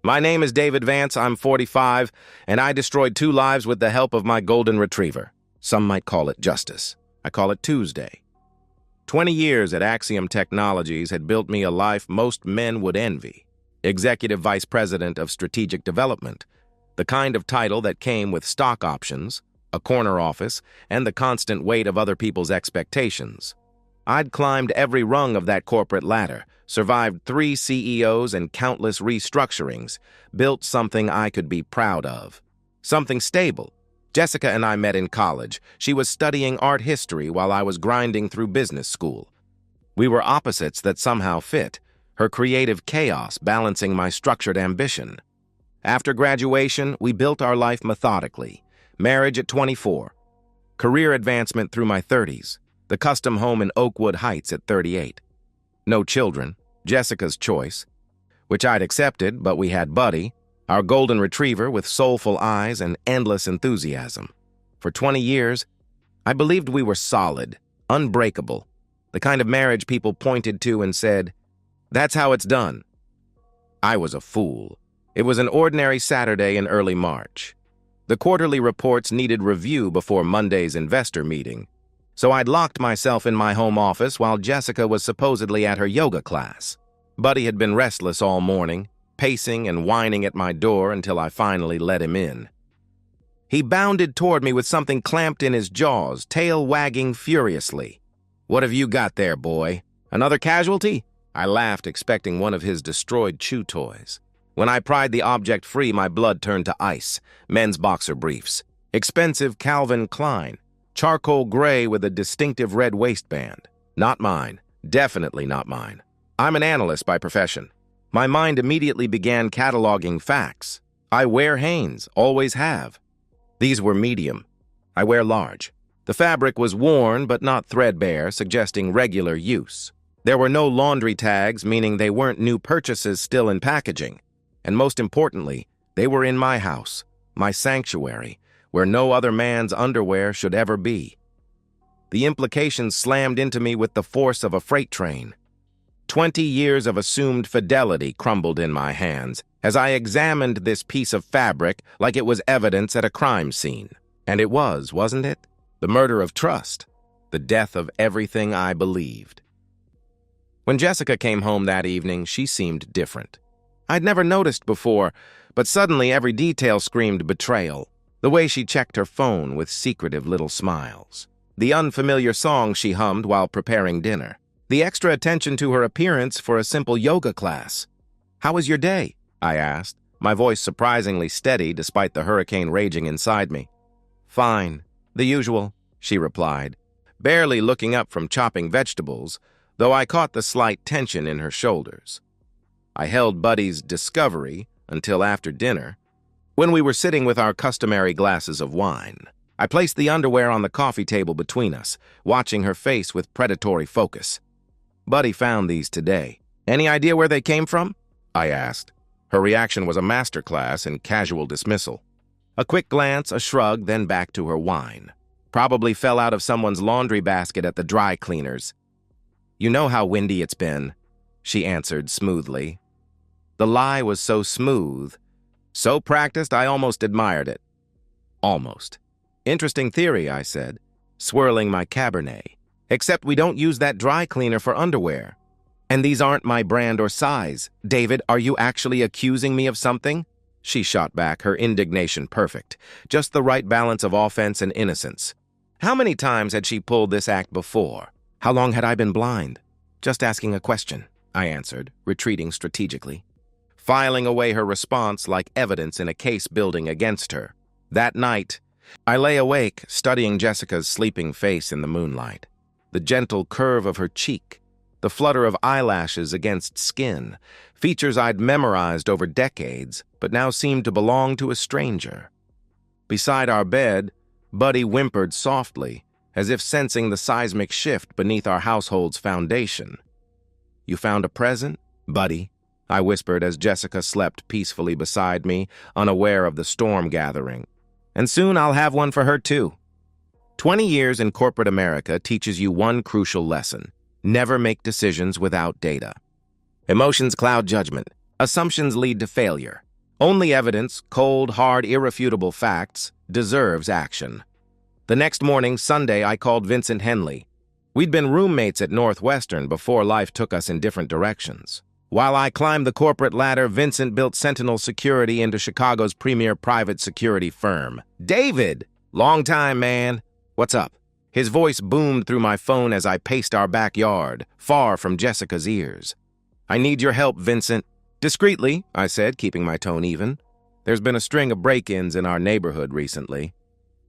My name is David Vance, I'm 45, and I destroyed 2 lives with the help of my golden retriever. Some might call it justice. I call it Tuesday. 20 years at Axiom Technologies had built me a life most men would envy. Executive Vice President of Strategic Development, the kind of title that came with stock options, a corner office, and the constant weight of other people's expectations. I'd climbed every rung of that corporate ladder, survived 3 CEOs and countless restructurings, built something I could be proud of. Something stable. Jessica and I met in college. She was studying art history while I was grinding through business school. We were opposites that somehow fit, her creative chaos balancing my structured ambition. After graduation, we built our life methodically. Marriage at 24. Career advancement through my 30s. The custom home in Oakwood Heights at 38. No children, Jessica's choice, which I'd accepted, but we had Buddy, our golden retriever with soulful eyes and endless enthusiasm. For 20 years, I believed we were solid, unbreakable, the kind of marriage people pointed to and said, "That's how it's done." I was a fool. It was an ordinary Saturday in early March. The quarterly reports needed review before Monday's investor meeting, so I'd locked myself in my home office while Jessica was supposedly at her yoga class. Buddy had been restless all morning, pacing and whining at my door until I finally let him in. He bounded toward me with something clamped in his jaws, tail wagging furiously. "What have you got there, boy? Another casualty?" I laughed, expecting one of his destroyed chew toys. When I pried the object free, my blood turned to ice. Men's boxer briefs. Expensive Calvin Klein. Charcoal gray with a distinctive red waistband. Not mine. Definitely not mine. I'm an analyst by profession. My mind immediately began cataloging facts. I wear Hanes, always have. These were medium. I wear large. The fabric was worn but not threadbare, suggesting regular use. There were no laundry tags, meaning they weren't new purchases still in packaging. And most importantly, they were in my house, my sanctuary, where no other man's underwear should ever be. The implications slammed into me with the force of a freight train. 20 years of assumed fidelity crumbled in my hands as I examined this piece of fabric like it was evidence at a crime scene. And it was, wasn't it? The murder of trust, the death of everything I believed. When Jessica came home that evening, she seemed different. I'd never noticed before, but suddenly every detail screamed betrayal. The way she checked her phone with secretive little smiles. The unfamiliar song she hummed while preparing dinner. The extra attention to her appearance for a simple yoga class. "How was your day?" I asked, my voice surprisingly steady despite the hurricane raging inside me. "Fine. The usual," she replied, barely looking up from chopping vegetables, though I caught the slight tension in her shoulders. I held Buddy's discovery until after dinner, when we were sitting with our customary glasses of wine. I placed the underwear on the coffee table between us, watching her face with predatory focus. "Buddy found these today. Any idea where they came from?" I asked. Her reaction was a masterclass in casual dismissal. A quick glance, a shrug, then back to her wine. "Probably fell out of someone's laundry basket at the dry cleaners." "You know how windy it's been," she answered smoothly. The lie was so smooth, so practiced, I almost admired it. Almost. "Interesting theory," I said, swirling my Cabernet. "Except we don't use that dry cleaner for underwear. And these aren't my brand or size. David, are you actually accusing me of something?" She shot back, her indignation perfect. Just the right balance of offense and innocence. How many times had she pulled this act before? How long had I been blind? "Just asking a question," I answered, retreating strategically, filing away her response like evidence in a case building against her. That night, I lay awake, studying Jessica's sleeping face in the moonlight. The gentle curve of her cheek, the flutter of eyelashes against skin, features I'd memorized over decades, but now seemed to belong to a stranger. Beside our bed, Buddy whimpered softly, as if sensing the seismic shift beneath our household's foundation. "You found a present, Buddy?" I whispered as Jessica slept peacefully beside me, unaware of the storm gathering. "And soon I'll have one for her too." 20 years in corporate America teaches you one crucial lesson. Never make decisions without data. Emotions cloud judgment. Assumptions lead to failure. Only evidence, cold, hard, irrefutable facts, deserves action. The next morning, Sunday, I called Vincent Henley. We'd been roommates at Northwestern before life took us in different directions. While I climbed the corporate ladder, Vincent built Sentinel Security into Chicago's premier private security firm. "David! Long time, man. What's up?" His voice boomed through my phone as I paced our backyard, far from Jessica's ears. "I need your help, Vincent." "Discreetly," I said, keeping my tone even. "There's been a string of break-ins in our neighborhood recently."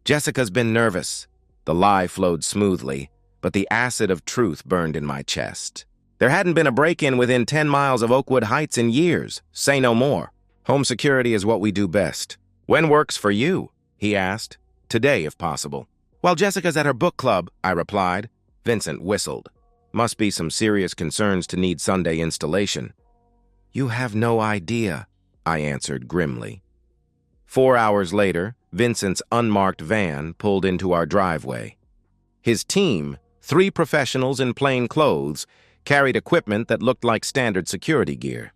"Jessica's been nervous." The lie flowed smoothly, but the acid of truth burned in my chest. There hadn't been a break-in within 10 miles of Oakwood Heights in years. Say no more. "Home security is what we do best." "When works for you?" he asked. "Today, if possible." "While Jessica's at her book club," I replied. Vincent whistled. "Must be some serious concerns to need Sunday installation." "You have no idea," I answered grimly. 4 hours later, Vincent's unmarked van pulled into our driveway. His team, 3 professionals in plain clothes, carried equipment that looked like standard security gear.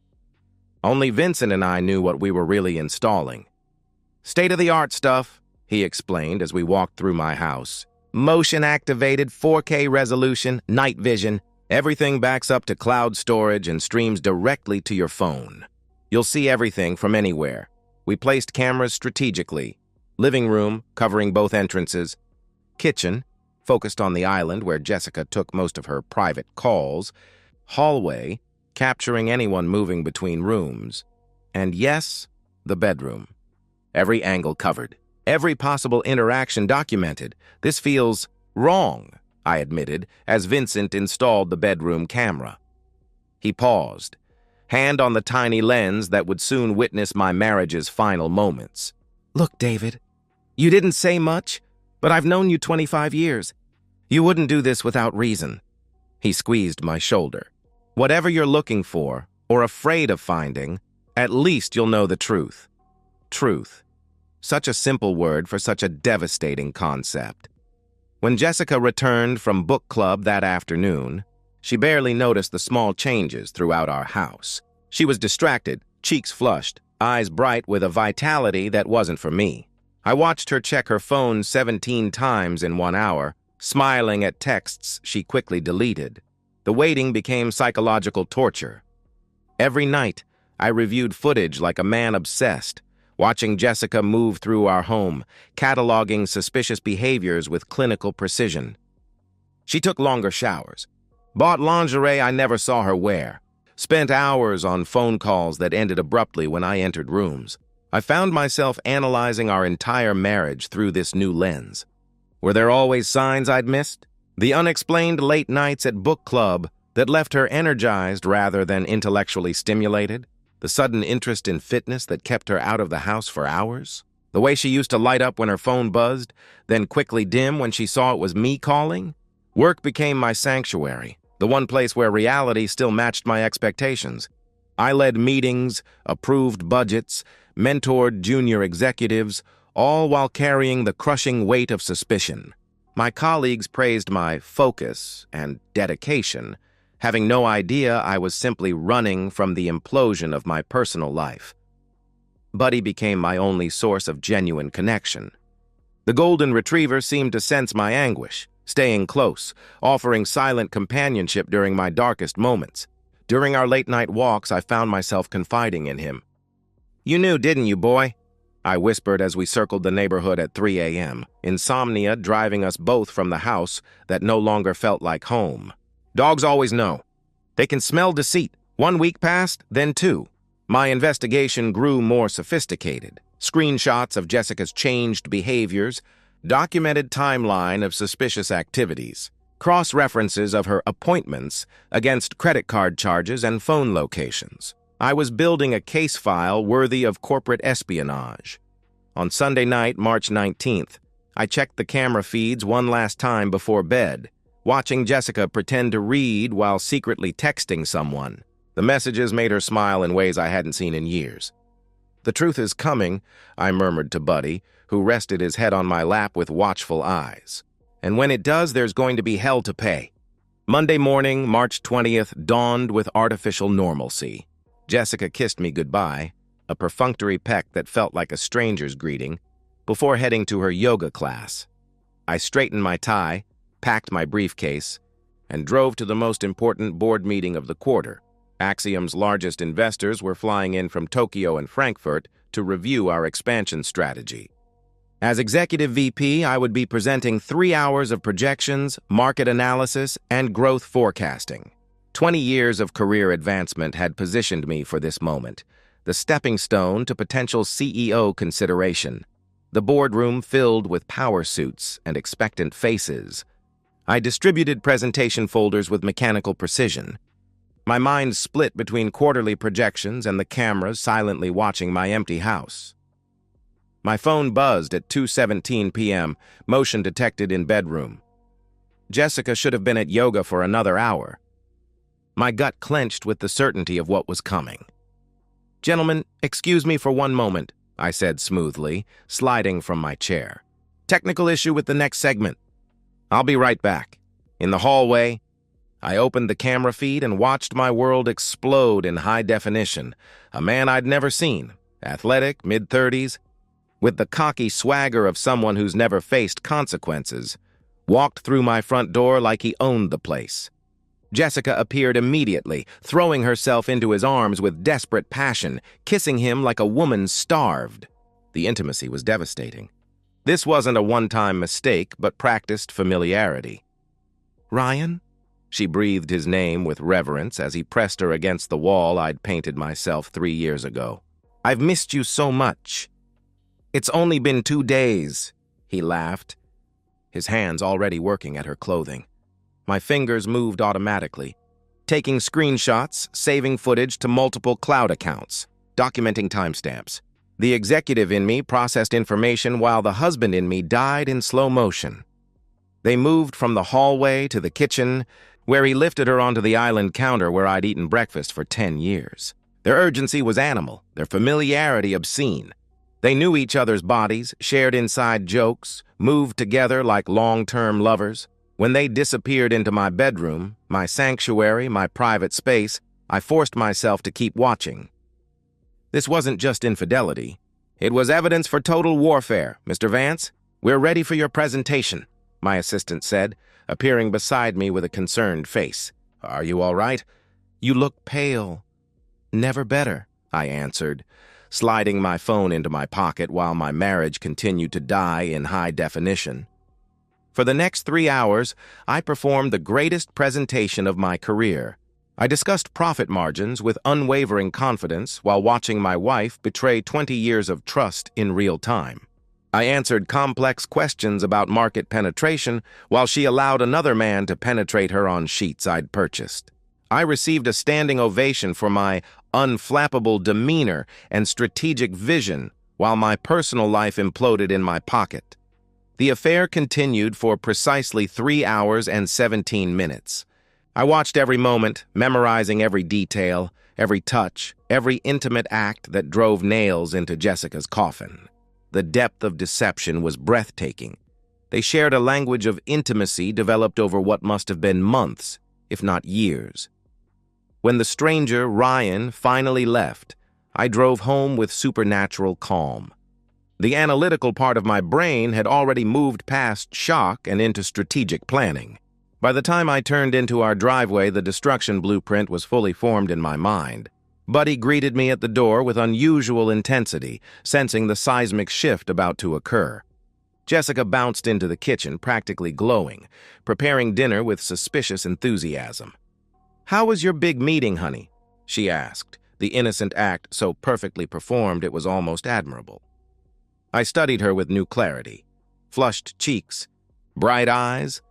Only Vincent and I knew what we were really installing. "State-of-the-art stuff," he explained as we walked through my house. "Motion-activated 4K resolution, night vision. Everything backs up to cloud storage and streams directly to your phone. You'll see everything from anywhere. We placed cameras strategically. Living room, covering both entrances. Kitchen, focused on the island where Jessica took most of her private calls. Hallway, capturing anyone moving between rooms. And yes, the bedroom. Every angle covered. Every possible interaction documented. This feels wrong, I admitted, as Vincent installed the bedroom camera. He paused, hand on the tiny lens that would soon witness my marriage's final moments. "Look, David, you didn't say much, but I've known you 25 years. You wouldn't do this without reason." He squeezed my shoulder. "Whatever you're looking for, or afraid of finding, at least you'll know the truth." Truth. Such a simple word for such a devastating concept. When Jessica returned from book club that afternoon, she barely noticed the small changes throughout our house. She was distracted, cheeks flushed, eyes bright with a vitality that wasn't for me. I watched her check her phone 17 times in 1 hour, smiling at texts she quickly deleted. The waiting became psychological torture. Every night, I reviewed footage like a man obsessed, watching Jessica move through our home, cataloging suspicious behaviors with clinical precision. She took longer showers, bought lingerie I never saw her wear, spent hours on phone calls that ended abruptly when I entered rooms. I found myself analyzing our entire marriage through this new lens. Were there always signs I'd missed? The unexplained late nights at book club that left her energized rather than intellectually stimulated? The sudden interest in fitness that kept her out of the house for hours? The way she used to light up when her phone buzzed, then quickly dim when she saw it was me calling? Work became my sanctuary, the one place where reality still matched my expectations. I led meetings, approved budgets, mentored junior executives, all while carrying the crushing weight of suspicion. My colleagues praised my focus and dedication, having no idea I was simply running from the implosion of my personal life. Buddy became my only source of genuine connection. The golden retriever seemed to sense my anguish, staying close, offering silent companionship during my darkest moments. During our late-night walks, I found myself confiding in him. "You knew, didn't you, boy?" I whispered as we circled the neighborhood at 3 a.m., insomnia driving us both from the house that no longer felt like home. "Dogs always know. They can smell deceit. 1 week passed, then 2. My investigation grew more sophisticated. Screenshots of Jessica's changed behaviors, documented timeline of suspicious activities, cross-references of her appointments against credit card charges and phone locations. I was building a case file worthy of corporate espionage. On Sunday night, March 19th, I checked the camera feeds one last time before bed, watching Jessica pretend to read while secretly texting someone. The messages made her smile in ways I hadn't seen in years. "The truth is coming," I murmured to Buddy, who rested his head on my lap with watchful eyes. "And when it does, there's going to be hell to pay." Monday morning, March 20th, dawned with artificial normalcy. Jessica kissed me goodbye, a perfunctory peck that felt like a stranger's greeting, before heading to her yoga class. I straightened my tie, packed my briefcase, and drove to the most important board meeting of the quarter. Axiom's largest investors were flying in from Tokyo and Frankfurt to review our expansion strategy. As Executive VP, I would be presenting 3 hours of projections, market analysis, and growth forecasting. 20 years of career advancement had positioned me for this moment, the stepping stone to potential CEO consideration. The boardroom filled with power suits and expectant faces. I distributed presentation folders with mechanical precision. My mind split between quarterly projections and the cameras silently watching my empty house. My phone buzzed at 2:17 p.m., motion detected in bedroom. Jessica should have been at yoga for another hour. My gut clenched with the certainty of what was coming. "Gentlemen, excuse me for one moment," I said smoothly, sliding from my chair. "Technical issue with the next segment. I'll be right back." In the hallway, I opened the camera feed and watched my world explode in high definition. A man I'd never seen, athletic, mid-30s, with the cocky swagger of someone who's never faced consequences, walked through my front door like he owned the place. Jessica appeared immediately, throwing herself into his arms with desperate passion, kissing him like a woman starved. The intimacy was devastating. This wasn't a one-time mistake, but practiced familiarity. "Ryan?" She breathed his name with reverence as he pressed her against the wall I'd painted myself 3 years ago. "I've missed you so much." "It's only been 2 days," he laughed, his hands already working at her clothing. My fingers moved automatically, taking screenshots, saving footage to multiple cloud accounts, documenting timestamps. The executive in me processed information while the husband in me died in slow motion. They moved from the hallway to the kitchen, where he lifted her onto the island counter where I'd eaten breakfast for 10 years. Their urgency was animal, their familiarity obscene. They knew each other's bodies, shared inside jokes, moved together like long-term lovers. When they disappeared into my bedroom, my sanctuary, my private space, I forced myself to keep watching. This wasn't just infidelity. It was evidence for total warfare. "Mr. Vance, we're ready for your presentation," my assistant said, appearing beside me with a concerned face. "Are you all right?" "You look pale." "Never better," I answered, sliding my phone into my pocket while my marriage continued to die in high definition. For the next 3 hours, I performed the greatest presentation of my career. I discussed profit margins with unwavering confidence while watching my wife betray 20 years of trust in real time. I answered complex questions about market penetration while she allowed another man to penetrate her on sheets I'd purchased. I received a standing ovation for my unflappable demeanor and strategic vision while my personal life imploded in my pocket. The affair continued for precisely 3 hours and 17 minutes. I watched every moment, memorizing every detail, every touch, every intimate act that drove nails into Jessica's coffin. The depth of deception was breathtaking. They shared a language of intimacy developed over what must have been months, if not years. When the stranger, Ryan, finally left, I drove home with supernatural calm. The analytical part of my brain had already moved past shock and into strategic planning. By the time I turned into our driveway, the destruction blueprint was fully formed in my mind. Buddy greeted me at the door with unusual intensity, sensing the seismic shift about to occur. Jessica bounced into the kitchen, practically glowing, preparing dinner with suspicious enthusiasm. "How was your big meeting, honey?" she asked, the innocent act so perfectly performed it was almost admirable. I studied her with new clarity. Flushed cheeks, bright eyes,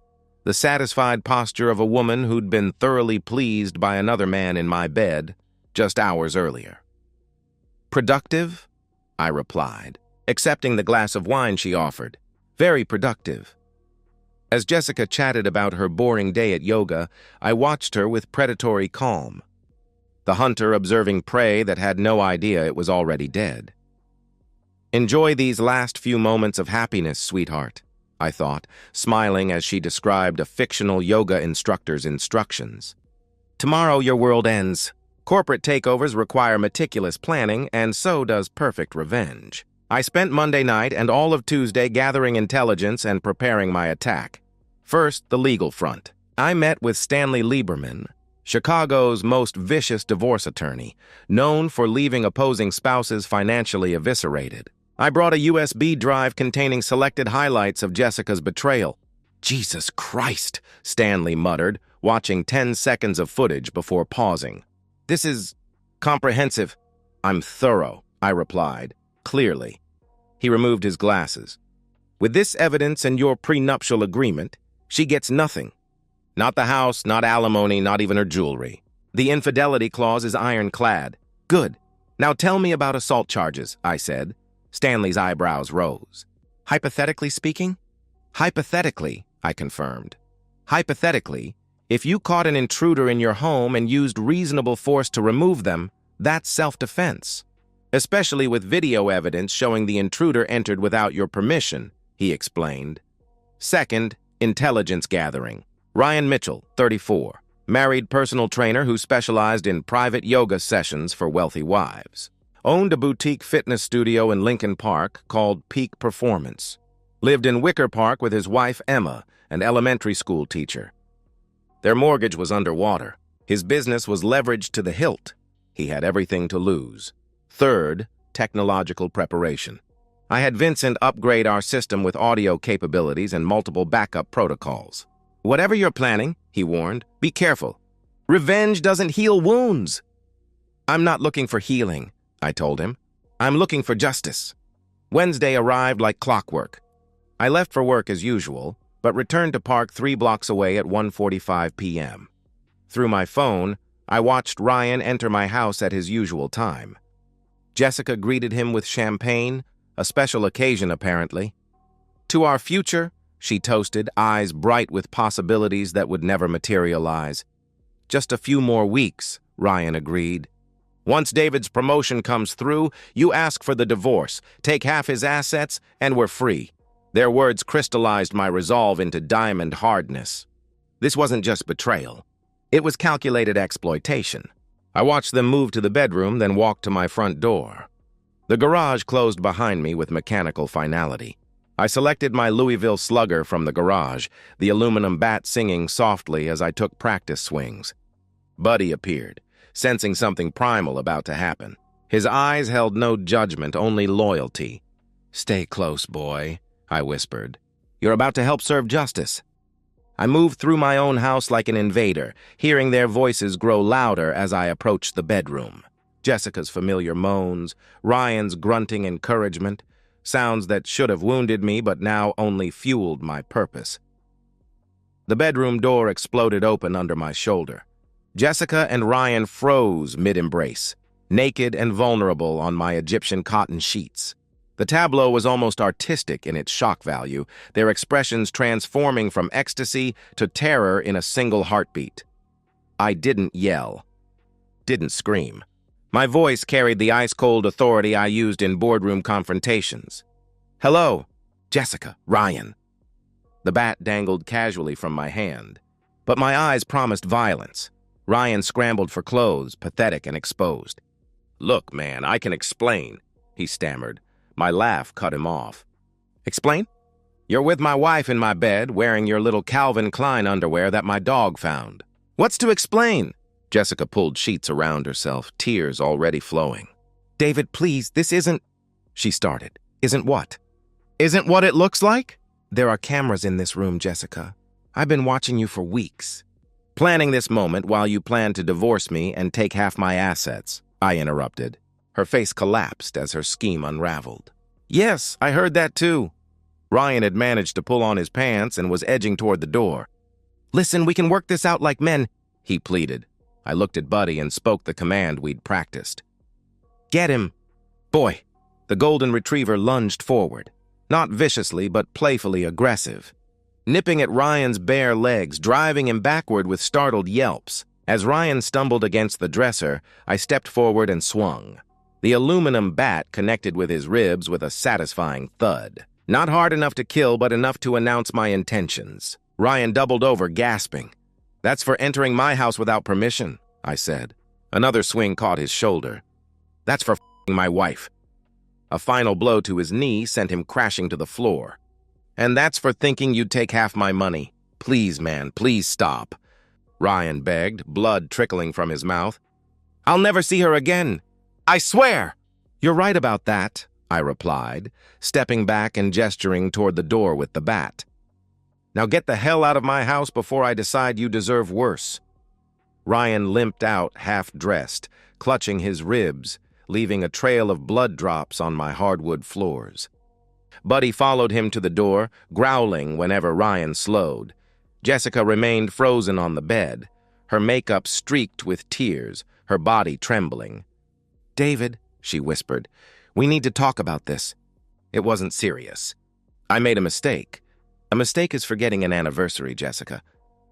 the satisfied posture of a woman who'd been thoroughly pleased by another man in my bed just hours earlier. "Productive?" I replied, accepting the glass of wine she offered. "Very productive." As Jessica chatted about her boring day at yoga, I watched her with predatory calm. The hunter observing prey that had no idea it was already dead. "Enjoy these last few moments of happiness, sweetheart," I thought, smiling as she described a fictional yoga instructor's instructions. "Tomorrow your world ends. Corporate takeovers require meticulous planning, and so does perfect revenge. I spent Monday night and all of Tuesday gathering intelligence and preparing my attack. First, the legal front. I met with Stanley Lieberman, Chicago's most vicious divorce attorney, known for leaving opposing spouses financially eviscerated. I brought a USB drive containing selected highlights of Jessica's betrayal. "Jesus Christ," Stanley muttered, watching 10 seconds of footage before pausing. "This is comprehensive." "I'm thorough," I replied, clearly. He removed his glasses. "With this evidence and your prenuptial agreement, she gets nothing. Not the house, not alimony, not even her jewelry. The infidelity clause is ironclad." "Good. Now tell me about assault charges," I said. Stanley's eyebrows rose. "Hypothetically speaking?" "Hypothetically," I confirmed. "Hypothetically, if you caught an intruder in your home and used reasonable force to remove them, that's self-defense. Especially with video evidence showing the intruder entered without your permission," he explained. Second, intelligence gathering. Ryan Mitchell, 34, married personal trainer who specialized in private yoga sessions for wealthy wives. Owned a boutique fitness studio in Lincoln Park called Peak Performance. Lived in Wicker Park with his wife Emma, an elementary school teacher. Their mortgage was underwater. His business was leveraged to the hilt. He had everything to lose. Third, technological preparation. I had Vincent upgrade our system with audio capabilities and multiple backup protocols. "Whatever you're planning," he warned, "be careful. Revenge doesn't heal wounds." "I'm not looking for healing," I told him. "I'm looking for justice." Wednesday arrived like clockwork. I left for work as usual, but returned to park 3 blocks away at 1:45 p.m. Through my phone, I watched Ryan enter my house at his usual time. Jessica greeted him with champagne, a special occasion apparently. "To our future," she toasted, eyes bright with possibilities that would never materialize. "Just a few more weeks," Ryan agreed. "Once David's promotion comes through, you ask for the divorce, take half his assets, and we're free." Their words crystallized my resolve into diamond hardness. This wasn't just betrayal. It was calculated exploitation. I watched them move to the bedroom, then walked to my front door. The garage closed behind me with mechanical finality. I selected my Louisville Slugger from the garage, the aluminum bat singing softly as I took practice swings. Buddy appeared, sensing something primal about to happen. His eyes held no judgment, only loyalty. "Stay close, boy," I whispered. "You're about to help serve justice." I moved through my own house like an invader, hearing their voices grow louder as I approached the bedroom. Jessica's familiar moans, Ryan's grunting encouragement, sounds that should have wounded me but now only fueled my purpose. The bedroom door exploded open under my shoulder. Jessica and Ryan froze mid-embrace, naked and vulnerable on my Egyptian cotton sheets. The tableau was almost artistic in its shock value, their expressions transforming from ecstasy to terror in a single heartbeat. I didn't yell, didn't scream. My voice carried the ice-cold authority I used in boardroom confrontations. "Hello, Jessica, Ryan." The bat dangled casually from my hand, but my eyes promised violence. Ryan scrambled for clothes, pathetic and exposed. "Look, man, I can explain," he stammered. My laugh cut him off. "Explain? You're with my wife in my bed, wearing your little Calvin Klein underwear that my dog found. What's to explain?" Jessica pulled sheets around herself, tears already flowing. "David, please, this isn't—" she started. "Isn't what? Isn't what it looks like?" "There are cameras in this room, Jessica. I've been watching you for weeks." "Planning this moment while you plan to divorce me and take half my assets," I interrupted. Her face collapsed as her scheme unraveled. "Yes, I heard that too." Ryan had managed to pull on his pants and was edging toward the door. "Listen, we can work this out like men," he pleaded. I looked at Buddy and spoke the command we'd practiced. "Get him." "Boy." The golden retriever lunged forward, not viciously but playfully aggressive, nipping at Ryan's bare legs, driving him backward with startled yelps. As Ryan stumbled against the dresser, I stepped forward and swung. The aluminum bat connected with his ribs with a satisfying thud. Not hard enough to kill, but enough to announce my intentions. Ryan doubled over, gasping. "That's for entering my house without permission," I said. Another swing caught his shoulder. "That's for f***ing my wife." A final blow to his knee sent him crashing to the floor. "And that's for thinking you'd take half my money. Please, man, please stop," Ryan begged, blood trickling from his mouth. "I'll never see her again. I swear." "You're right about that," I replied, stepping back and gesturing toward the door with the bat. "Now get the hell out of my house before I decide you deserve worse." Ryan limped out, half-dressed, clutching his ribs, leaving a trail of blood drops on my hardwood floors. Buddy followed him to the door, growling whenever Ryan slowed. Jessica remained frozen on the bed, her makeup streaked with tears, her body trembling. "David," she whispered, "we need to talk about this." It wasn't serious. "I made a mistake. A mistake is forgetting an anniversary, Jessica."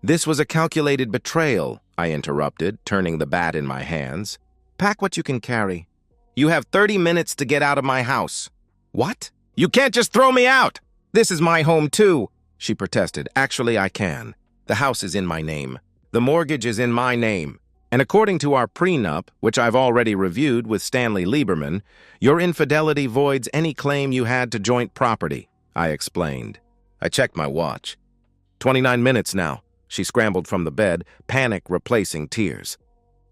"This was a calculated betrayal," I interrupted, turning the bat in my hands. "Pack what you can carry. You have 30 minutes to get out of my house." "What? You can't just throw me out!" "This is my home, too," she protested. "Actually, I can. The house is in my name. The mortgage is in my name. And according to our prenup, which I've already reviewed with Stanley Lieberman, your infidelity voids any claim you had to joint property," I explained. I checked my watch. 29 minutes now. She scrambled from the bed, panic replacing tears.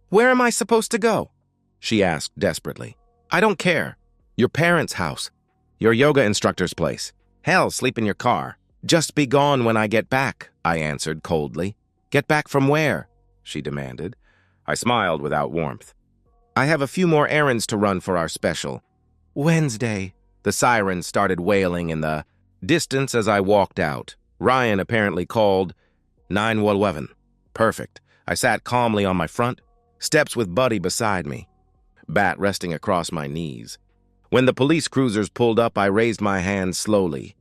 "Where am I supposed to go?" she asked desperately. "I don't care. Your parents' house. Your yoga instructor's place. Hell, sleep in your car. Just be gone when I get back," I answered coldly. "Get back from where?" she demanded. I smiled without warmth. "I have a few more errands to run for our special." "Wednesday." The siren started wailing in the distance as I walked out. Ryan apparently called 911. Perfect. I sat calmly on my front steps with Buddy beside me, bat resting across my knees. When the police cruisers pulled up, I raised my hand slowly.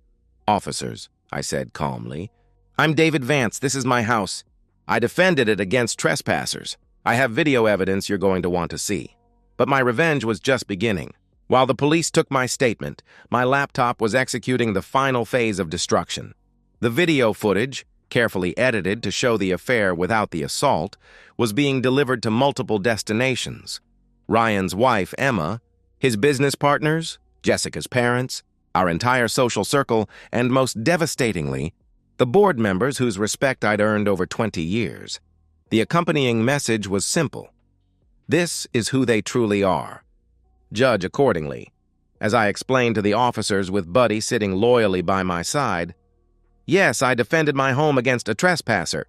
"Officers," I said calmly. "I'm David Vance. This is my house. I defended it against trespassers. I have video evidence you're going to want to see. But my revenge was just beginning. While the police took my statement, my laptop was executing the final phase of destruction. The video footage, carefully edited to show the affair without the assault, was being delivered to multiple destinations. Ryan's wife, Emma, his business partners, Jessica's parents, our entire social circle, and most devastatingly, the board members whose respect I'd earned over 20 years. The accompanying message was simple. This is who they truly are. Judge accordingly. As I explained to the officers with Buddy sitting loyally by my side, yes, I defended my home against a trespasser.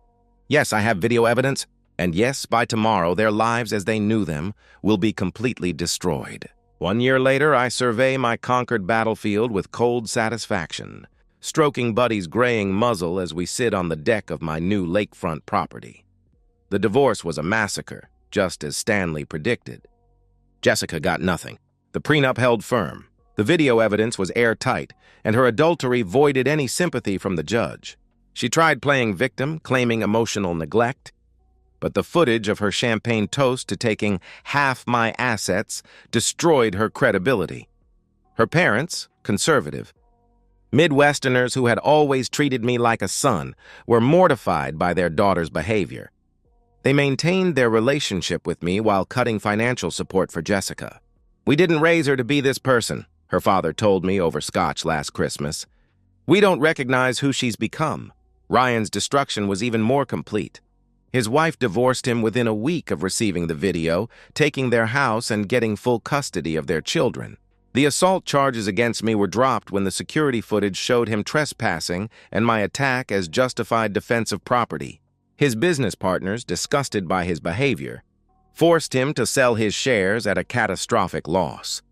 Yes, I have video evidence. And yes, by tomorrow, their lives as they knew them will be completely destroyed. 1 year later, I survey my conquered battlefield with cold satisfaction, stroking Buddy's graying muzzle as we sit on the deck of my new lakefront property. The divorce was a massacre, just as Stanley predicted. Jessica got nothing. The prenup held firm. The video evidence was airtight, and her adultery voided any sympathy from the judge. She tried playing victim, claiming emotional neglect, but the footage of her champagne toast to taking half my assets destroyed her credibility. Her parents, conservative, Midwesterners who had always treated me like a son, were mortified by their daughter's behavior. They maintained their relationship with me while cutting financial support for Jessica. "We didn't raise her to be this person," her father told me over scotch last Christmas. "We don't recognize who she's become." Ryan's destruction was even more complete. His wife divorced him within a week of receiving the video, taking their house and getting full custody of their children. The assault charges against me were dropped when the security footage showed him trespassing and my attack as justified defense of property. His business partners, disgusted by his behavior, forced him to sell his shares at a catastrophic loss.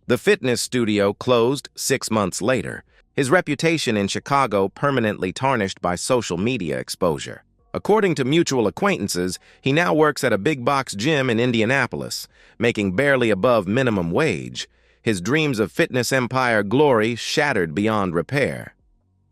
The fitness studio closed 6 months later, his reputation in Chicago permanently tarnished by social media exposure. According to mutual acquaintances, he now works at a big-box gym in Indianapolis, making barely above minimum wage, his dreams of fitness empire glory shattered beyond repair.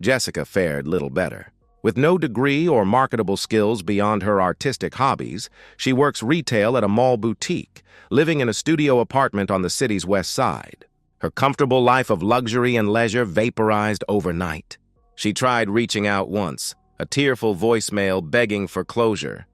Jessica fared little better. With no degree or marketable skills beyond her artistic hobbies, she works retail at a mall boutique, living in a studio apartment on the city's west side. Her comfortable life of luxury and leisure vaporized overnight. She tried reaching out once, a tearful voicemail begging for closure.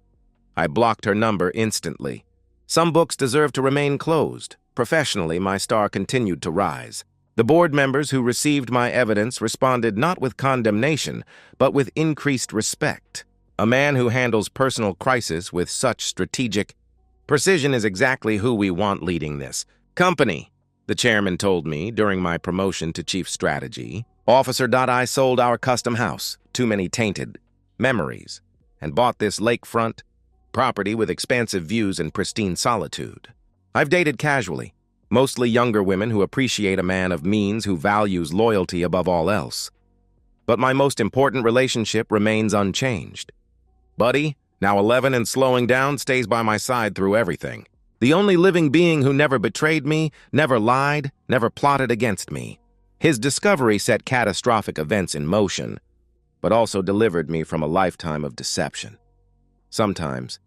I blocked her number instantly. Some books deserve to remain closed. Professionally, my star continued to rise. The board members who received my evidence responded not with condemnation, but with increased respect. A man who handles personal crisis with such strategic precision is exactly who we want leading this company, the chairman told me during my promotion to chief strategy. Officer. I sold our custom house, too many tainted memories, and bought this lakefront property with expansive views and pristine solitude. I've dated casually, mostly younger women who appreciate a man of means who values loyalty above all else. But my most important relationship remains unchanged. Buddy, now 11 and slowing down, stays by my side through everything. The only living being who never betrayed me, never lied, never plotted against me. His discovery set catastrophic events in motion, but also delivered me from a lifetime of deception. Sometimes,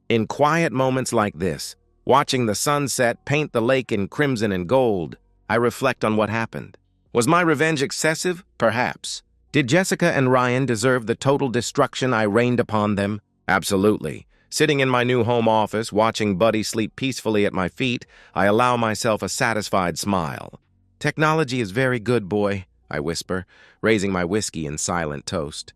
in quiet moments like this, watching the sunset paint the lake in crimson and gold, I reflect on what happened. Was my revenge excessive? Perhaps. Did Jessica and Ryan deserve the total destruction I rained upon them? Absolutely. Sitting in my new home office, watching Buddy sleep peacefully at my feet, I allow myself a satisfied smile. Technology is very good, boy, I whisper, raising my whiskey in silent toast.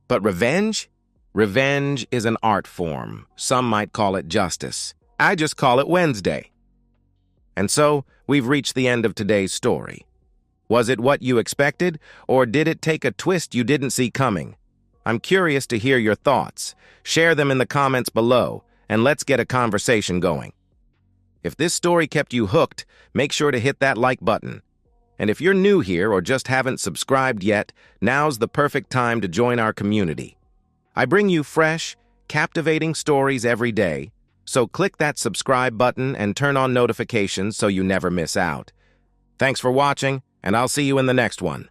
But revenge? Revenge is an art form. Some might call it justice. I just call it Wednesday. And so, we've reached the end of today's story. Was it what you expected, or did it take a twist you didn't see coming? I'm curious to hear your thoughts. Share them in the comments below, and let's get a conversation going. If this story kept you hooked, make sure to hit that like button. And if you're new here or just haven't subscribed yet, now's the perfect time to join our community. I bring you fresh, captivating stories every day, so click that subscribe button and turn on notifications so you never miss out. Thanks for watching, and I'll see you in the next one.